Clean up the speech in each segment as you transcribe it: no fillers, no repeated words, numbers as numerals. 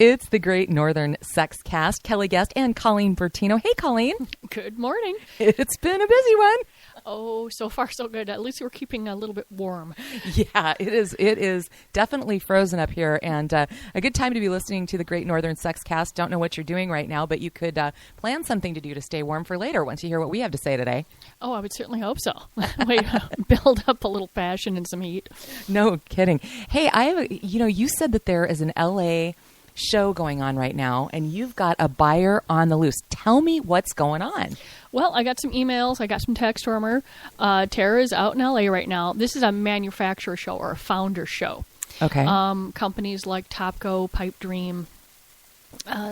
It's the Great Northern Sexcast. Kelly Guest and Colleen Bertino. Hey, Colleen. Good morning. It's been a busy one. Oh, so far so good. At least we're keeping a little bit warm. Yeah, it is. It is definitely frozen up here, and a good time to be listening to the Great Northern Sexcast. Don't know what you're doing right now, but you could plan something to do to stay warm for later once you hear what we have to say today. Oh, I would certainly hope so. Wait, build up a little passion and some heat. No kidding. Hey, you said that there is an LA show going on right now, and you've got a buyer on the loose. Tell me what's going on. Well, I got some emails. I got some text from her. Tara's out in LA right now. This is a manufacturer show or a founder show. Okay. Companies like Topco, Pipe Dream,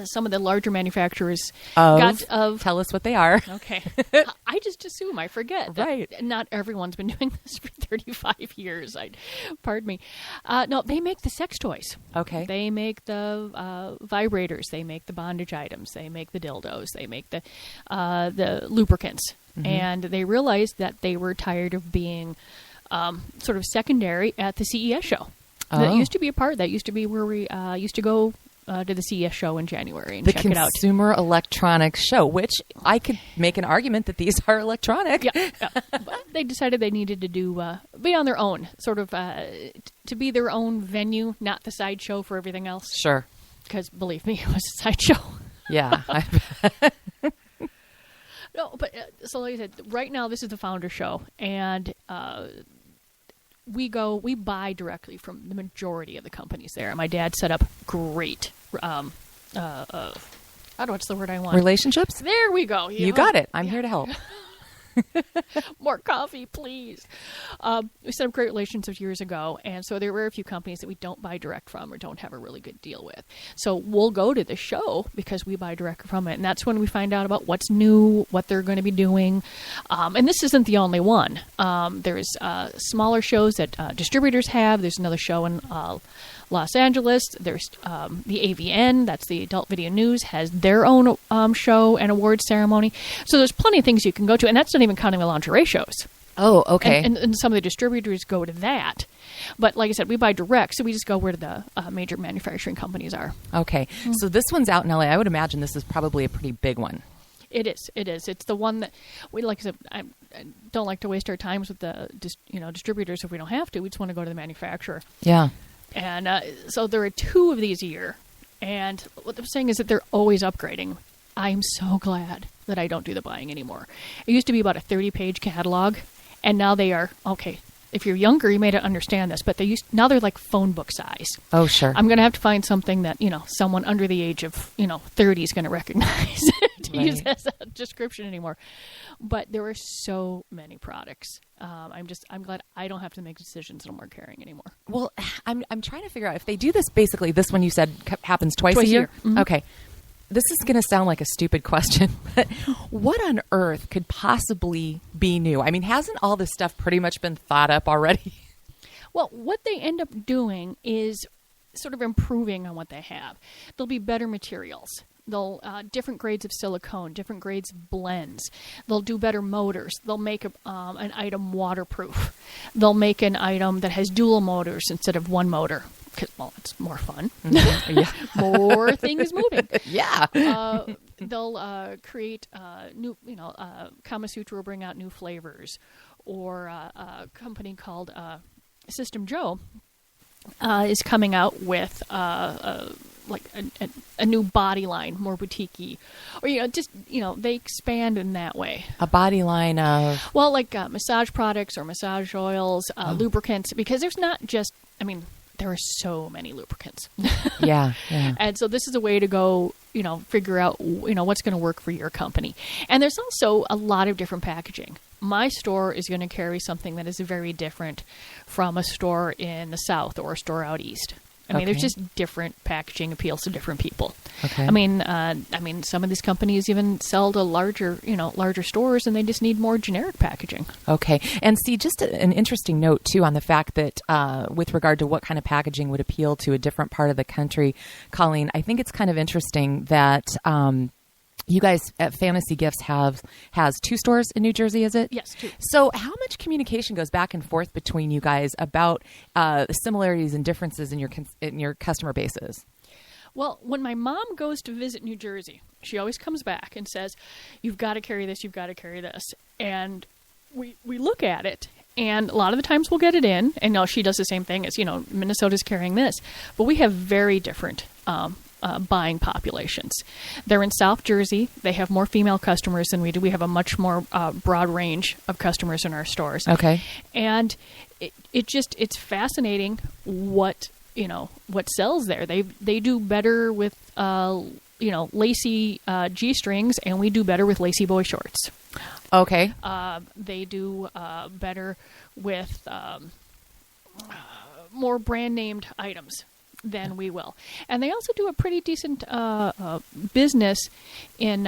some of the larger manufacturers. Tell us what they are. Okay. I just assume. I forget. Right. Not everyone's been doing this for 35 years. Pardon me. No, they make the sex toys. Okay. They make the vibrators. They make the bondage items. They make the dildos. They make the lubricants. Mm-hmm. And they realized that they were tired of being sort of secondary at the CES show. Oh. That used to be a part. That used to be where we used to go to the CES show in January and check it out. The Consumer Electronics Show, which I could make an argument that these are electronic. Yeah. But they decided they needed to be on their own, sort of to be their own venue, not the sideshow for everything else. Sure. Because believe me, it was a sideshow. Yeah. No, but so like I said, right now this is the founder show, and we buy directly from the majority of the companies there. My dad set up great, what's the word I want? Relationships? There we go. You got it. I'm here to help. More coffee, please. We set up great relationships years ago, and so there were a few companies that we don't buy direct from or don't have a really good deal with. So we'll go to the show because we buy direct from it, and that's when we find out about what's new, what they're going to be doing. And this isn't the only one. There's smaller shows that distributors have. There's another show in Los Angeles. There's the AVN, that's the Adult Video News, has their own show and award ceremony. So there's plenty of things you can go to, and that's not even counting the lingerie shows. Oh, okay. And some of the distributors go to that. But like I said, we buy direct, so we just go where the major manufacturing companies are. Okay. Mm-hmm. So this one's out in LA. I would imagine this is probably a pretty big one. It is. It's the one that we, like I said, I don't like to waste our times with the distributors if we don't have to. We just want to go to the manufacturer. Yeah. And so there are 2 of these a year. And what they're saying is that they're always upgrading. I'm so glad that I don't do the buying anymore. It used to be about a 30-page catalog, and now they are, okay, if you're younger, you may not understand this, but now they're like phone book size. Oh, sure. I'm going to have to find something that, someone under the age of, 30 is going to recognize to use as a description anymore. But there are so many products. I'm glad I don't have to make decisions no more carrying anymore. Well, I'm trying to figure out if they do this. Basically, this one you said happens twice a year. Mm-hmm. Okay, this is going to sound like a stupid question, but what on earth could possibly be new? I mean, hasn't all this stuff pretty much been thought up already? Well, what they end up doing is sort of improving on what they have. There'll be better materials. They'll different grades of silicone, different grades of blends. They'll do better motors. They'll make an item waterproof. They'll make an item that has dual motors instead of one motor. Well, it's more fun. Mm-hmm. Yeah. More things moving. Yeah. They'll create new, Kama Sutra will bring out new flavors. Or a company called System Joe is coming out with like a new body line, more boutique-y. Or, they expand in that way. A body line of? Well, like massage products or massage oils, lubricants, because there's not just, there are so many lubricants. Yeah. And so this is a way to go, figure out, what's going to work for your company. And there's also a lot of different packaging. My store is going to carry something that is very different from a store in the South or a store out East. There's just different packaging appeals to different people. Okay. Some of these companies even sell to larger stores, and they just need more generic packaging. Okay. And see, just an interesting note, too, on the fact that with regard to what kind of packaging would appeal to a different part of the country, Colleen, I think it's kind of interesting that you guys at Fantasy Gifts has 2 stores in New Jersey, is it? Yes, 2. So how much communication goes back and forth between you guys about similarities and differences in your customer bases? Well, when my mom goes to visit New Jersey, she always comes back and says, "You've got to carry this, you've got to carry this." And we look at it, and a lot of the times we'll get it in, and now she does the same thing as, Minnesota's carrying this. But we have very different buying populations. They're in South Jersey. They have more female customers than we do. We have a much more broad range of customers in our stores. Okay. And it's fascinating what sells there. They do better with lacy G-strings, and we do better with lacy boy shorts. Okay. They do better with more brand named items than we will, and they also do a pretty decent business in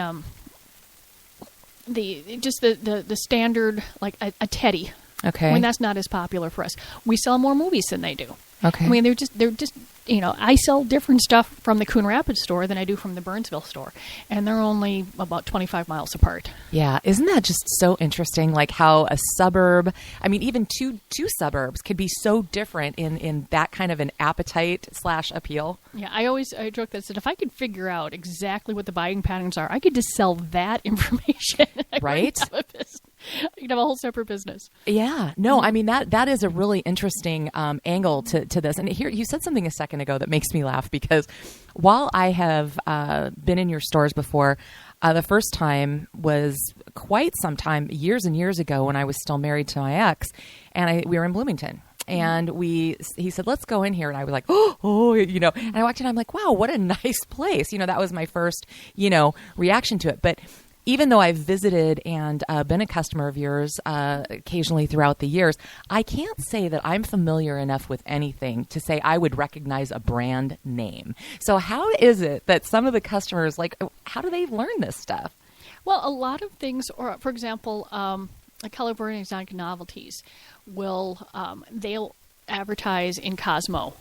the standard, like a teddy. Okay. I mean, that's not as popular for us. We sell more movies than they do. Okay. I mean, they're just I sell different stuff from the Coon Rapids store than I do from the Burnsville store, and they're only about 25 miles apart. Yeah, isn't that just so interesting? Like how a suburb, I mean, even two suburbs could be so different in that kind of an appetite / appeal. Yeah, I joke that if I could figure out exactly what the buying patterns are, I could just sell that information. Right? I could have a whole separate business. Yeah. No, I mean, that is a really interesting angle to this. And here, you said something a second ago that makes me laugh, because while I have been in your stores before, the first time was quite some time, years and years ago, when I was still married to my ex, and we were in Bloomington. And he said, "Let's go in here." And I was like, and I walked in, I'm like, wow, what a nice place. That was my first, reaction to it. But even though I've visited and been a customer of yours occasionally throughout the years, I can't say that I'm familiar enough with anything to say I would recognize a brand name. So how is it that some of the customers, how do they learn this stuff? Well, a lot of things, or for example, California Exotic Novelties they'll advertise in Cosmo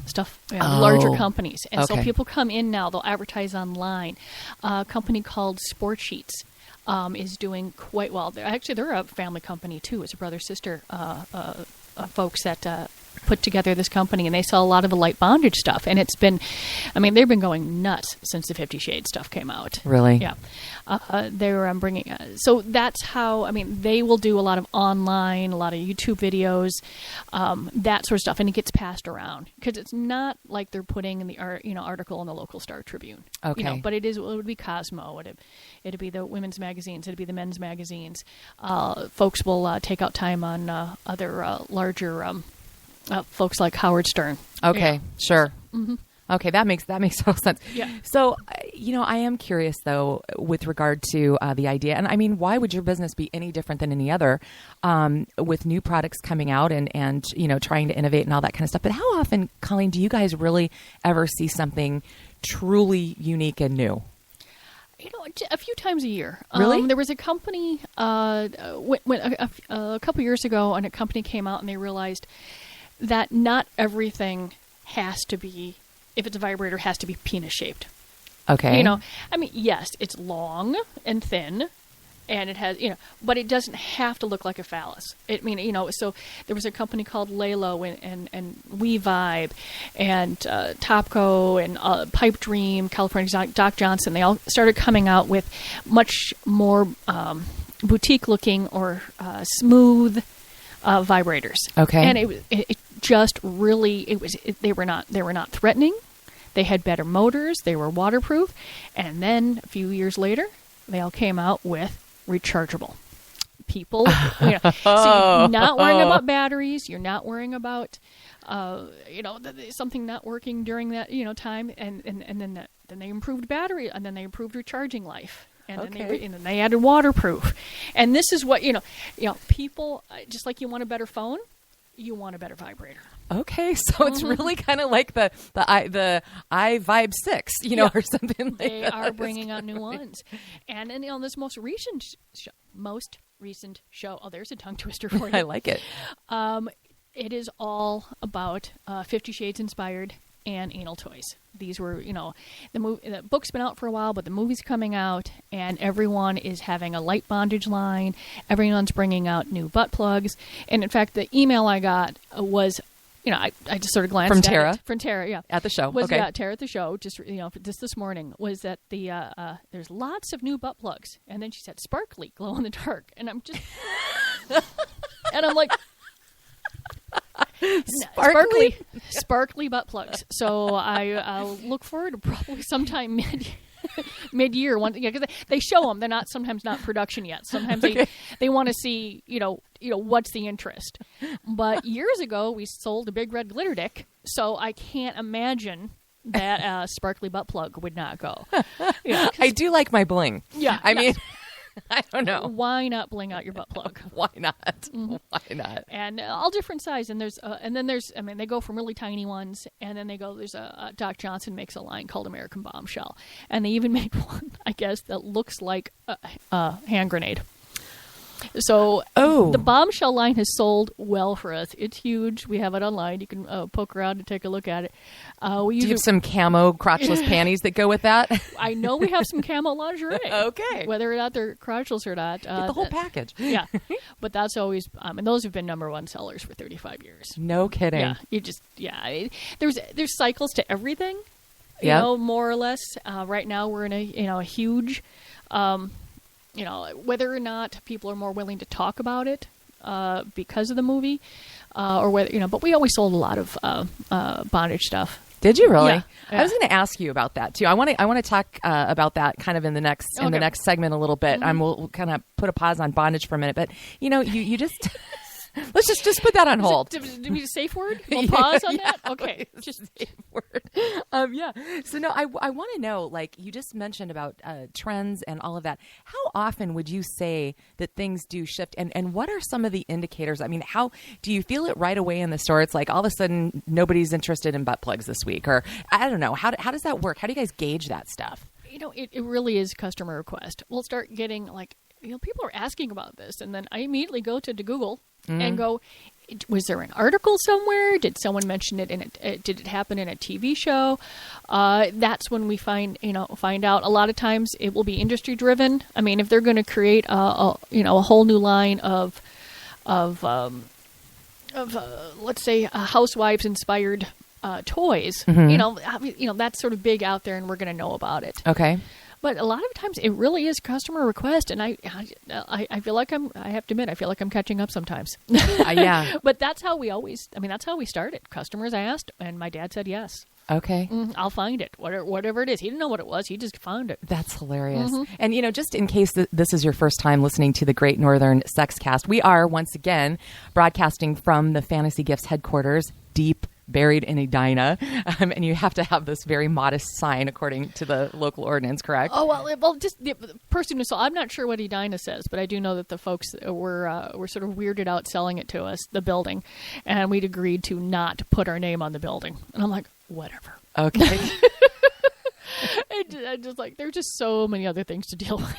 stuff, larger companies, and so people come in now. They'll advertise online. A company called Sport Sheets is doing quite well. They're a family company too. It's a brother-sister folks that put together this company, and they sell a lot of the light bondage stuff. And they've been going nuts since the 50 Shades stuff came out. Really? Yeah. They're bringing, so that's how, they will do a lot of online, a lot of YouTube videos, that sort of stuff, and it gets passed around, because it's not like they're putting in the article in the local Star Tribune. Okay. But it would be Cosmo, it'd be the women's magazines, it'd be the men's magazines. Folks will take out time on other larger folks like Howard Stern. Okay, yeah. Sure. Mm-hmm. Okay, that makes total sense. Yeah. So, I am curious though, with regard to the idea, and why would your business be any different than any other, with new products coming out and trying to innovate and all that kind of stuff? But how often, Colleen, do you guys really ever see something truly unique and new? A few times a year. Really? There was a company when a couple years ago, and a company came out and they realized that not everything has to be, if it's a vibrator, has to be penis shaped. Okay. Yes, it's long and thin, and it has, but it doesn't have to look like a phallus. So there was a company called Lalo and We Vibe and Topco and Pipe Dream, California Exotic, Doc Johnson. They all started coming out with much more boutique looking or smooth vibrators. Okay. And it just really, they were not threatening. They had better motors. They were waterproof. And then a few years later, they all came out with rechargeable. People, so you're not worrying about batteries. You're not worrying about, something not working during that, time. And then they improved battery, and then they improved recharging life. And then they added waterproof. And this is what, people, just like you want a better phone, you want a better vibrator. Okay, so it's really kind of like the iVibe 6, or something like that. They are bringing out new ones. And then this most recent show, oh, there's a tongue twister for you. I like it. It is all about 50 Shades inspired and anal toys. These were, the book's been out for a while, but the movie's coming out, and everyone is having a light bondage line. Everyone's bringing out new butt plugs. And in fact, the email I got was I just sort of glanced From at Tara? it. From Tara, yeah. At the show, Was, okay. Yeah, Tara at the show, just this morning, was that there's lots of new butt plugs. And then she said, sparkly, glow in the dark. And I'm just... and I'm like... Sparkly butt plugs. So I'll look forward to probably sometime mid-year. Because they show them. They're sometimes not production yet. Sometimes they want to see, what's the interest. But years ago, we sold a big red glitter dick, so I can't imagine that a sparkly butt plug would not go. I do like my bling. Yeah. I mean... I don't know. Why not bling out your butt plug? Why not? Mm-hmm. Why not? And all different size. And there's, they go from really tiny ones, and then there's Doc Johnson makes a line called American Bombshell. And they even made one, I guess, that looks like a hand grenade. So the Bombshell line has sold well for us. It's huge. We have it online. You can poke around and take a look at it. Do you have some camo crotchless panties that go with that? I know we have some camo lingerie. Okay. Whether or not they're crotchless or not. Get the whole package. Yeah. But that's always, and those have been number one sellers for 35 years. No kidding. Yeah. There's cycles to everything, more or less. Right now we're in a huge... whether or not people are more willing to talk about it because of the movie, or whether but we always sold a lot of bondage stuff. Did you really? Yeah. I was going to ask you about that too. I want to talk about that kind of in the next segment a little bit. Mm-hmm. We'll kind of put a pause on bondage for a minute, but you just. Let's just put that on hold. Did we safe word? We'll pause on that? Okay. Just safe word. Yeah. So, no, I want to know, like you just mentioned about trends and all of that. How often would you say that things do shift? And what are some of the indicators? I mean, how do you feel it right away in the store? It's like all of a sudden nobody's interested in butt plugs this week. Or I don't know. How does that work? How do you guys gauge that stuff? It really is customer request. We'll start getting people are asking about this. And then I immediately go to Google and go, was there an article somewhere? Did someone mention it did it happen in a TV show? That's when we find out. A lot of times it will be industry driven. I mean, if they're going to create a whole new line of let's say housewives inspired toys, that's sort of big out there, and we're going to know about it. Okay. But a lot of times it really is customer request, and I feel like I have to admit, I feel like I'm catching up sometimes. Yeah. But that's how that's how we started. Customers asked, and my dad said yes. Okay. I'll find it. Whatever it is. He didn't know what it was. He just found it. That's hilarious. Mm-hmm. And, just in case this is your first time listening to the Great Northern Sexcast, we are once again broadcasting from the Fantasy Gifts headquarters, deep buried in Edina, and you have to have this very modest sign according to the local ordinance, correct? Oh, well, just the person who saw, I'm not sure what Edina says, but I do know that the folks were sort of weirded out selling it to us, the building, and we'd agreed to not put our name on the building. And I'm like, whatever. Okay. I just there are just so many other things to deal with.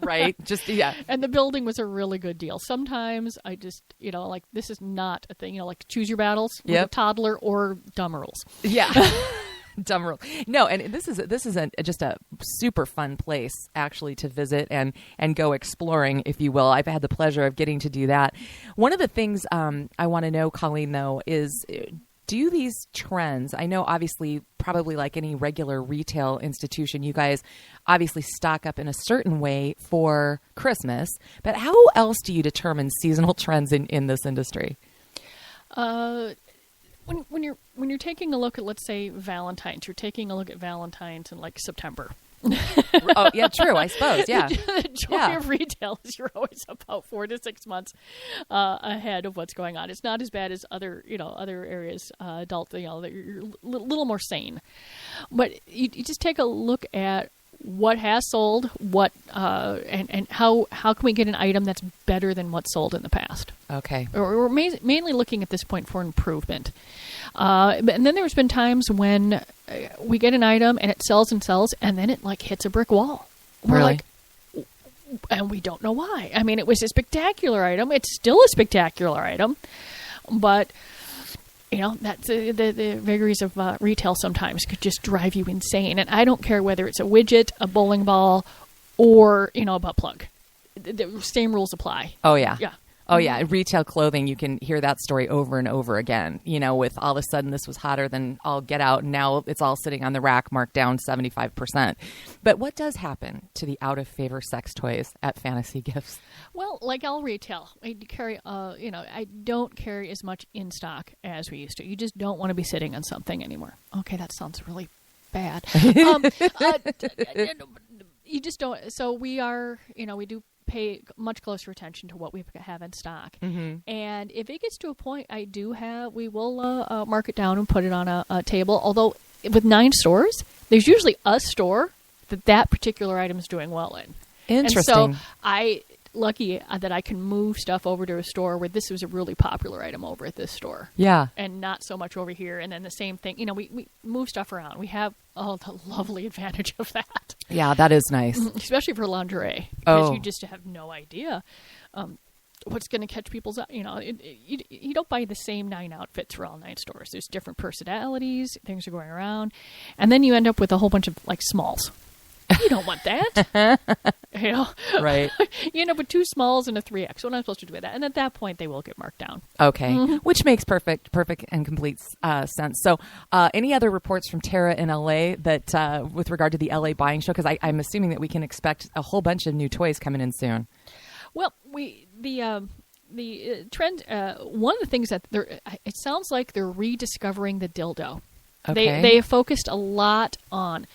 Right. Just, yeah. And the building was a really good deal. Sometimes I just, this is not a thing, choose your battles with a toddler or dumb rules. Yeah. Dumb rule. No, and this is just a super fun place actually to visit and go exploring, if you will. I've had the pleasure of getting to do that. One of the things I want to know, Colleen, though, is do these trends, I know obviously probably like any regular retail institution, you guys obviously stock up in a certain way for Christmas, but how else do you determine seasonal trends in this industry? When you're taking a look at, let's say, Valentine's, you're taking a look at Valentine's in September. Oh, yeah, true, I suppose, yeah. The joy of retail is you're always about 4 to 6 months ahead of what's going on. It's not as bad as other areas, adult, that you're a little more sane. But you just take a look at what has sold, and how can we get an item that's better than what's sold in the past? Okay. We're mainly looking at this point for improvement. And then there's been times when we get an item and it sells, and then it hits a brick wall. We're really? And we don't know why. I mean, it was a spectacular item. It's still a spectacular item, but that's the vagaries of retail sometimes could just drive you insane. And I don't care whether it's a widget, a bowling ball, or a butt plug. The same rules apply. Oh yeah. Yeah. Oh, yeah. Retail clothing, you can hear that story over and over again, with all of a sudden this was hotter than all get out. And now it's all sitting on the rack marked down 75%. But what does happen to the out of favor sex toys at Fantasy Gifts? Well, like all retail, I carry, I don't carry as much in stock as we used to. You just don't want to be sitting on something anymore. Okay, that sounds really bad. You just don't. So we are, we do pay much closer attention to what we have in stock. Mm-hmm. And if it gets to a point, we will mark it down and put it on a table. Although with 9 stores, there's usually a store that particular item is doing well in. Interesting. And so lucky that I can move stuff over to a store where this was a really popular item over at this store. Yeah. And not so much over here. And then the same thing, we move stuff around. We have the lovely advantage of that. Yeah, that is nice. Especially for lingerie. Because you just have no idea what's going to catch people's eye. You don't buy the same 9 outfits for all 9 stores. There's different personalities. Things are going around. And then you end up with a whole bunch of smalls. You don't want that. Right. You end up with 2 smalls and a 3X. What am I supposed to do with that? And at that point, they will get marked down. Okay. Mm-hmm. Which makes perfect and complete sense. So any other reports from Tara in LA that with regard to the LA buying show? Because I'm assuming that we can expect a whole bunch of new toys coming in soon. Well, the trend, one of the things that it sounds like they're rediscovering the dildo. Okay. They have focused a lot on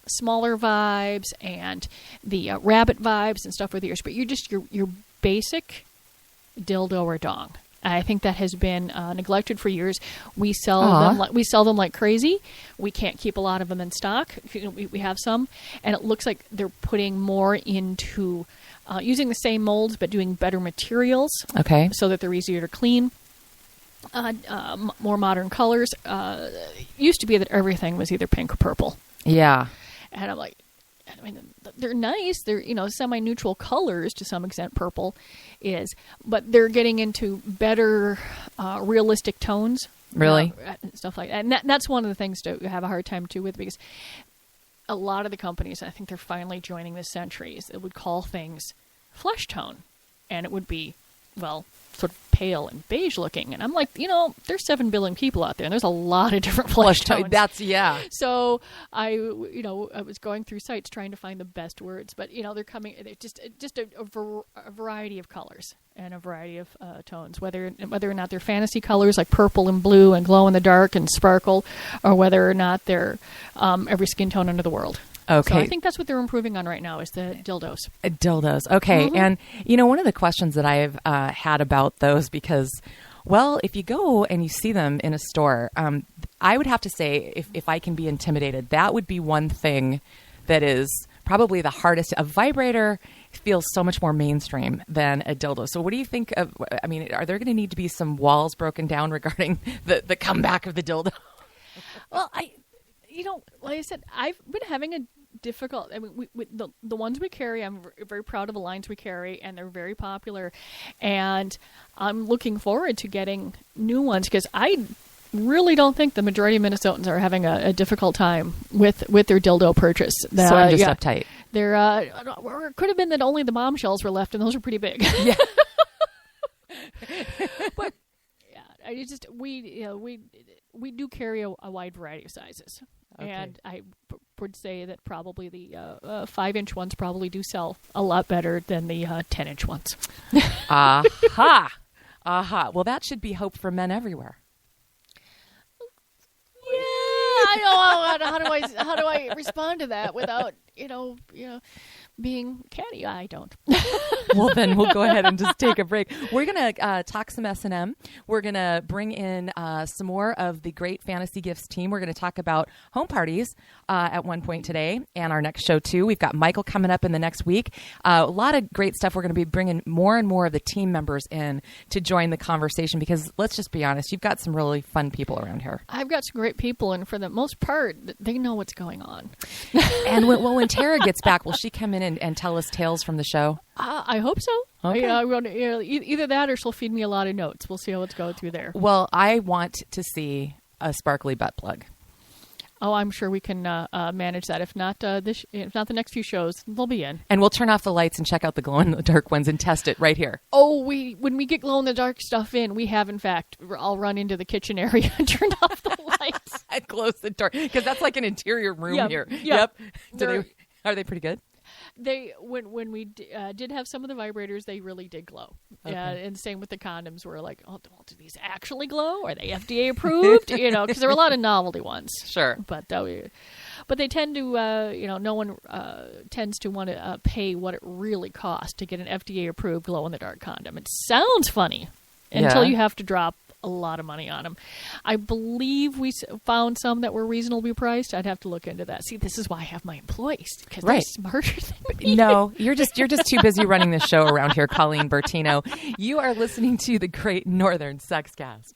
smaller vibes and the rabbit vibes and stuff with yours, but you're just your basic dildo or dong. I think that has been neglected for years. We sell them like crazy. We can't keep a lot of them in stock. We have some, and it looks like they're putting more into using the same molds but doing better materials. Okay, so that they're easier to clean. More modern colors. Used to be that everything was either pink or purple. Yeah. And I'm like, they're nice. They're, semi-neutral colors to some extent, purple is. But they're getting into better realistic tones. Really? Stuff like that. And that's one of the things to have a hard time, too, with, because a lot of the companies, I think they're finally joining this century, it would call things flesh tone. And it would be, sort of pale and beige looking. And I'm like, there's 7 billion people out there, and there's a lot of different flesh tones. Yeah. So I was going through sites trying to find the best words, but they're coming. They're just a variety of colors and a variety of tones, whether or not they're fantasy colors like purple and blue and glow in the dark and sparkle, or whether or not they're every skin tone under the world. Okay. So I think that's what they're improving on right now is the dildos. Dildos. Okay. Mm-hmm. And, one of the questions that I've had about those, because, if you go and you see them in a store, I would have to say, if I can be intimidated, that would be one thing that is probably the hardest. A vibrator feels so much more mainstream than a dildo. So what do you think of, are there going to need to be some walls broken down regarding the comeback of the dildo? Well, like I said, I've been having a difficult. The ones we carry, I'm very proud of the lines we carry, and they're very popular. And I'm looking forward to getting new ones because I really don't think the majority of Minnesotans are having a difficult time with their dildo purchase. So I'm just uptight. Or it could have been that only the bombshells were left, and those are pretty big. Yeah. But yeah, we do carry a wide variety of sizes. Okay. And I would say that probably the 5-inch ones probably do sell a lot better than the 10-inch ones. Aha! Aha. Well, that should be hope for men everywhere. Yeah, I know. How do I respond to that without being catty? I don't. Well, then we'll go ahead and just take a break. We're going to talk some S&M. We're going to bring in some more of the great Fantasy Gifts team. We're going to talk about home parties at one point today and our next show, too. We've got Michael coming up in the next week. A lot of great stuff. We're going to be bringing more and more of the team members in to join the conversation because let's just be honest, you've got some really fun people around here. I've got some great people, and for the most part, they know what's going on. And when Tara gets back, will she come in and tell us tales from the show? I hope so. Okay. Either that or she'll feed me a lot of notes. We'll see how it's going through there. Well, I want to see a sparkly butt plug. Oh, I'm sure we can manage that. If not if not the next few shows, they'll be in. And we'll turn off the lights and check out the glow-in-the-dark ones and test it right here. Oh, when we get glow-in-the-dark stuff in, we have, in fact, I'll run into the kitchen area and turn off the lights. And close the door. Because that's like an interior room here. Yep. Are they pretty good? When we did have some of the vibrators, they really did glow. Okay. And same with the condoms. We're like, oh, do these actually glow? Are they FDA approved? Because there were a lot of novelty ones. Sure. But they tend to, no one tends to want to pay what it really costs to get an FDA approved glow in the dark condom. It sounds funny until you have to drop a lot of money on them. I believe we found some that were reasonably priced. I'd have to look into that. See, this is why I have my employees, because they're smarter than me. No, you're just too busy running the show around here, Colleen Bertino. You are listening to the Great Northern Sexcast.